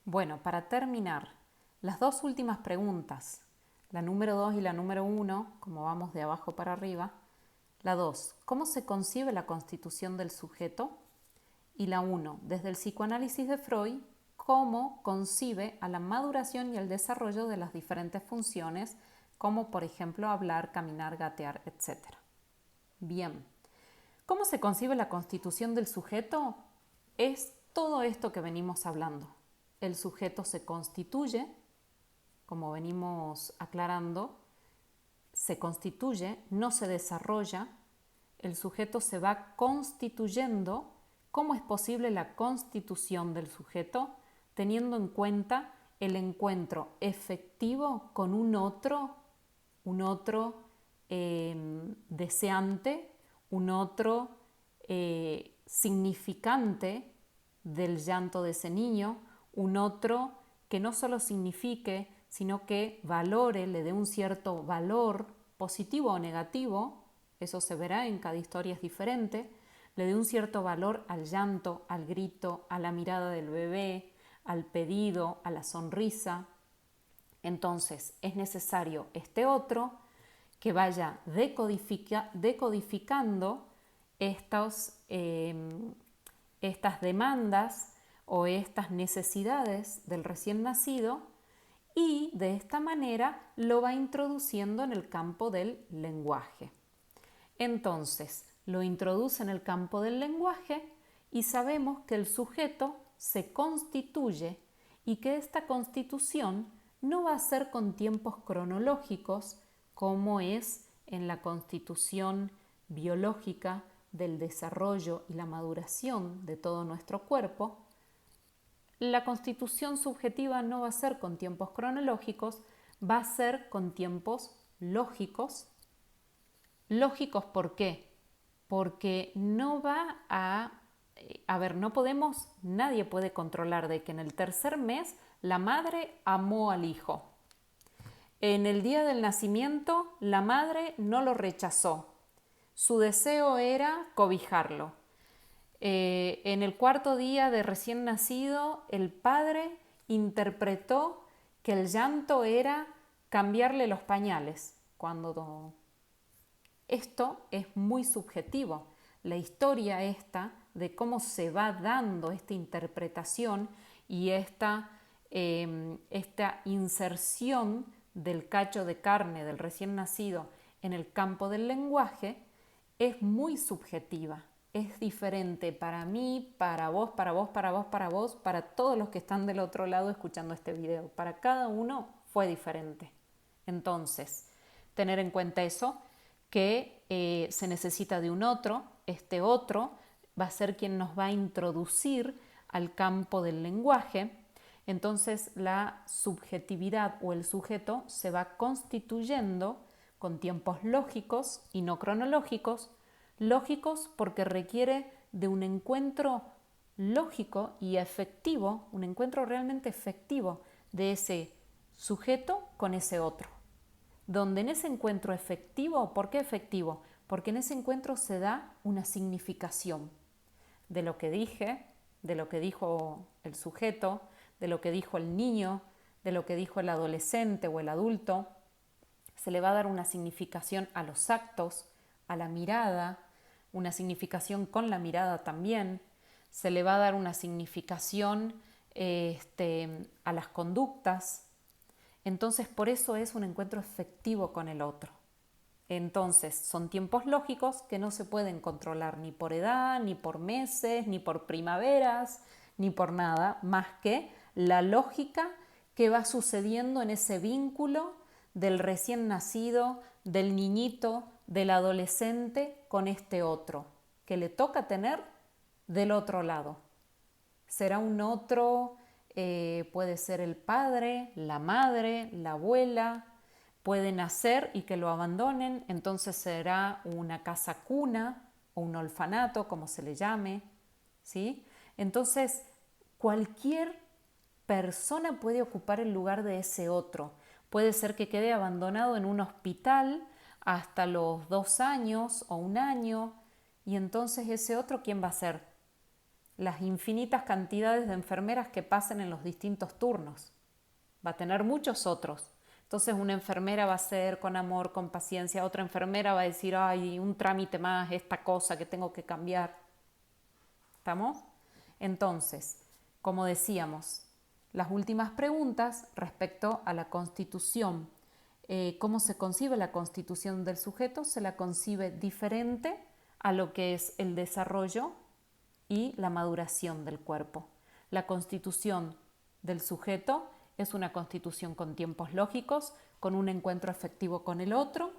Bueno, para terminar, las dos últimas preguntas, la número 2 y la número 1, como vamos de abajo para arriba. La 2, ¿cómo se concibe la constitución del sujeto? Y la 1, desde el psicoanálisis de Freud, ¿cómo concibe a la maduración y el desarrollo de las diferentes funciones, como por ejemplo hablar, caminar, gatear, etc.? Bien, ¿cómo se concibe la constitución del sujeto? Es todo esto que venimos hablando. El sujeto se constituye, como venimos aclarando, se constituye, no se desarrolla. El sujeto se va constituyendo. ¿Cómo es posible la constitución del sujeto? Teniendo en cuenta el encuentro efectivo con un otro deseante, un otro significante del llanto de ese niño, un otro que no solo signifique, sino que valore, le dé un cierto valor positivo o negativo, eso se verá en cada historia es diferente, le dé un cierto valor al llanto, al grito, a la mirada del bebé, al pedido, a la sonrisa. Entonces es necesario este otro que vaya decodificando estas demandas o estas necesidades del recién nacido, y de esta manera lo va introduciendo en el campo del lenguaje. Entonces, lo introduce en el campo del lenguaje y sabemos que el sujeto se constituye y que esta constitución no va a ser con tiempos cronológicos como es en la constitución biológica del desarrollo y la maduración de todo nuestro cuerpo. La constitución subjetiva no va a ser con tiempos cronológicos, va a ser con tiempos lógicos. ¿Lógicos por qué? Porque no va no podemos, nadie puede controlar de que en el tercer mes la madre amó al hijo. En el día del nacimiento la madre no lo rechazó. Su deseo era cobijarlo. En el cuarto día de recién nacido, el padre interpretó que el llanto era cambiarle los pañales. Esto es muy subjetivo. La historia esta de cómo se va dando esta interpretación y esta inserción del cacho de carne del recién nacido en el campo del lenguaje es muy subjetiva. Es diferente para mí, para vos, para vos, para vos, para vos, para todos los que están del otro lado escuchando este video. Para cada uno fue diferente. Entonces, tener en cuenta eso, que se necesita de un otro. Este otro va a ser quien nos va a introducir al campo del lenguaje. Entonces la subjetividad o el sujeto se va constituyendo con tiempos lógicos y no cronológicos. Lógicos porque requiere de un encuentro lógico y efectivo, un encuentro realmente efectivo de ese sujeto con ese otro. Donde en ese encuentro efectivo, ¿por qué efectivo? Porque en ese encuentro se da una significación de lo que dije, de lo que dijo el sujeto, de lo que dijo el niño, de lo que dijo el adolescente o el adulto. Se le va a dar una significación a los actos, a la mirada, una significación con la mirada también. Se le va a dar una significación a las conductas. Entonces, por eso es un encuentro efectivo con el otro. Entonces, son tiempos lógicos que no se pueden controlar ni por edad, ni por meses, ni por primaveras, ni por nada, más que la lógica que va sucediendo en ese vínculo del recién nacido, del niñito, del adolescente con este otro, que le toca tener del otro lado. Será un otro, puede ser el padre, la madre, la abuela, puede nacer y que lo abandonen, entonces será una casa cuna o un orfanato, como se le llame, ¿sí? Entonces, cualquier persona puede ocupar el lugar de ese otro. Puede ser que quede abandonado en un hospital hasta los 2 años o 1 año, y entonces ese otro, ¿quién va a ser? las infinitas cantidades de enfermeras que pasen en los distintos turnos. Va a tener muchos otros. Entonces una enfermera va a ser con amor, con paciencia, otra enfermera va a decir, ay, un trámite más, esta cosa que tengo que cambiar. ¿Estamos? Entonces, como decíamos, las últimas preguntas respecto a la constitución. ¿Cómo se concibe la constitución del sujeto? Se la concibe diferente a lo que es el desarrollo y la maduración del cuerpo. La constitución del sujeto es una constitución con tiempos lógicos, con un encuentro afectivo con el otro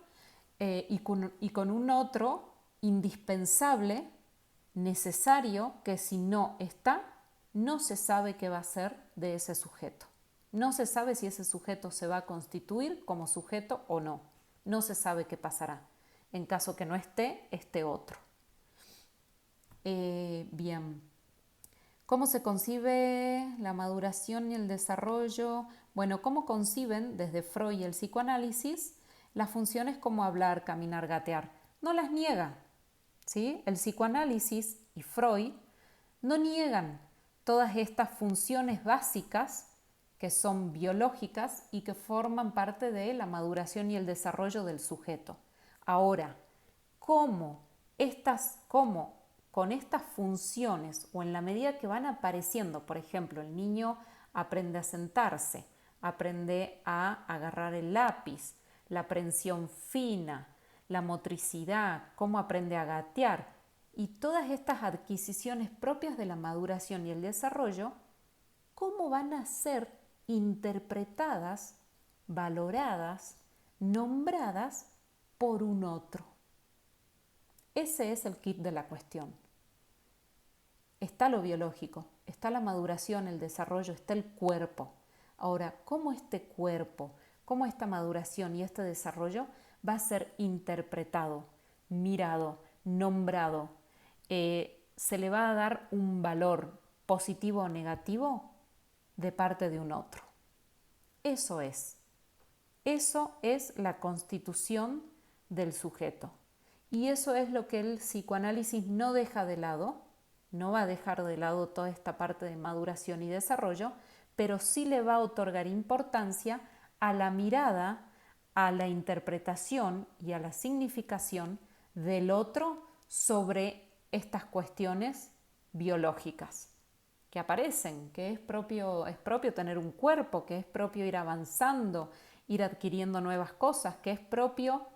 y con un otro indispensable, necesario, que si no está, no se sabe qué va a ser de ese sujeto. No se sabe si ese sujeto se va a constituir como sujeto o no. No se sabe qué pasará. En caso que no esté, esté otro. Bien. ¿Cómo se concibe la maduración y el desarrollo? Bueno, ¿cómo conciben desde Freud y el psicoanálisis las funciones como hablar, caminar, gatear? No las niega, ¿sí? El psicoanálisis y Freud no niegan todas estas funciones básicas que son biológicas y que forman parte de la maduración y el desarrollo del sujeto. Ahora, ¿cómo con estas funciones o en la medida que van apareciendo, por ejemplo, el niño aprende a sentarse, aprende a agarrar el lápiz, la aprensión fina, la motricidad, cómo aprende a gatear y todas estas adquisiciones propias de la maduración y el desarrollo, cómo van a ser interpretadas, valoradas, nombradas por un otro? Ese es el kit de la cuestión. Está lo biológico, está la maduración, el desarrollo, está el cuerpo. Ahora, ¿cómo este cuerpo, cómo esta maduración y este desarrollo va a ser interpretado, mirado, nombrado? ¿Se le va a dar un valor positivo o negativo de parte de un otro? Eso es la constitución del sujeto. Y eso es lo que el psicoanálisis no deja de lado, no va a dejar de lado toda esta parte de maduración y desarrollo, pero sí le va a otorgar importancia a la mirada, a la interpretación y a la significación del otro sobre estas cuestiones biológicas que aparecen, que es propio tener un cuerpo, que es propio ir avanzando, ir adquiriendo nuevas cosas, que es propio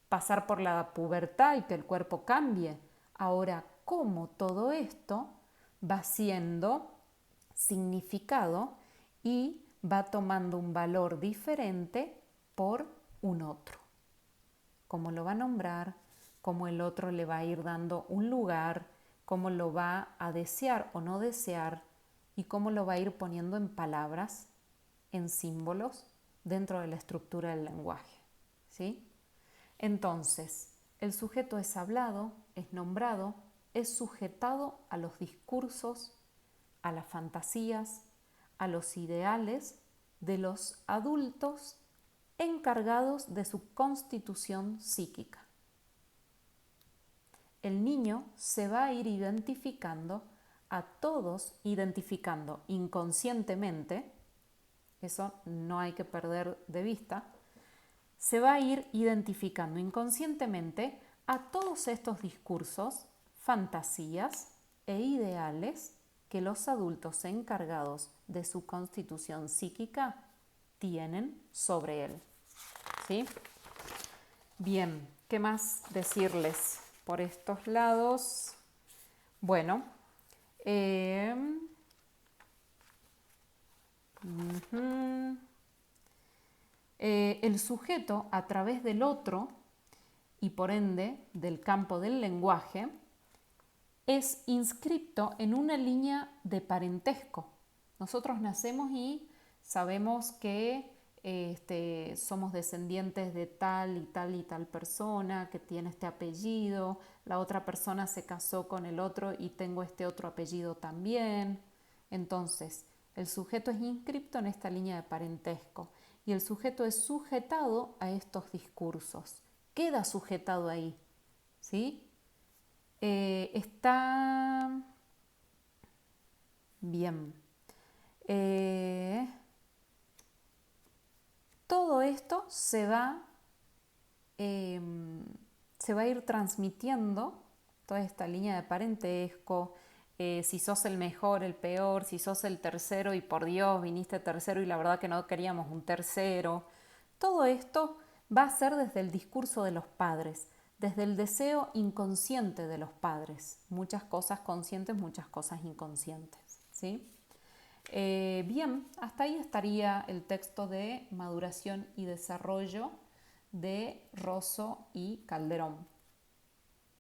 pasar por la pubertad y que el cuerpo cambie. Ahora, ¿cómo todo esto va siendo significado y va tomando un valor diferente por un otro? ¿Cómo lo va a nombrar? ¿Cómo el otro le va a ir dando un lugar? ¿Cómo lo va a desear o no desear? ¿Y cómo lo va a ir poniendo en palabras, en símbolos, dentro de la estructura del lenguaje? ¿Sí? Entonces, el sujeto es hablado, es nombrado, es sujetado a los discursos, a las fantasías, a los ideales de los adultos encargados de su constitución psíquica. El niño se va a ir identificando a todos, identificando inconscientemente, eso no hay que perder de vista, se va a ir identificando inconscientemente a todos estos discursos, fantasías e ideales que los adultos encargados de su constitución psíquica tienen sobre él. ¿Sí? Bien, ¿qué más decirles por estos lados? Bueno, el sujeto a través del otro y por ende del campo del lenguaje es inscripto en una línea de parentesco. Nosotros nacemos y sabemos que somos descendientes de tal y tal y tal persona que tiene este apellido, la otra persona se casó con el otro y tengo este otro apellido también. Entonces, el sujeto es inscripto en esta línea de parentesco y el sujeto es sujetado a estos discursos, queda sujetado ahí, ¿sí? Está Bien. Todo esto se va a ir transmitiendo, toda esta línea de parentesco, si sos el mejor, el peor, si sos el tercero y por Dios viniste tercero y la verdad que no queríamos un tercero. Todo esto va a ser desde el discurso de los padres, desde el deseo inconsciente de los padres. Muchas cosas conscientes, muchas cosas inconscientes, ¿sí? Bien, hasta ahí estaría el texto de Maduración y Desarrollo de Rosso y Calderón.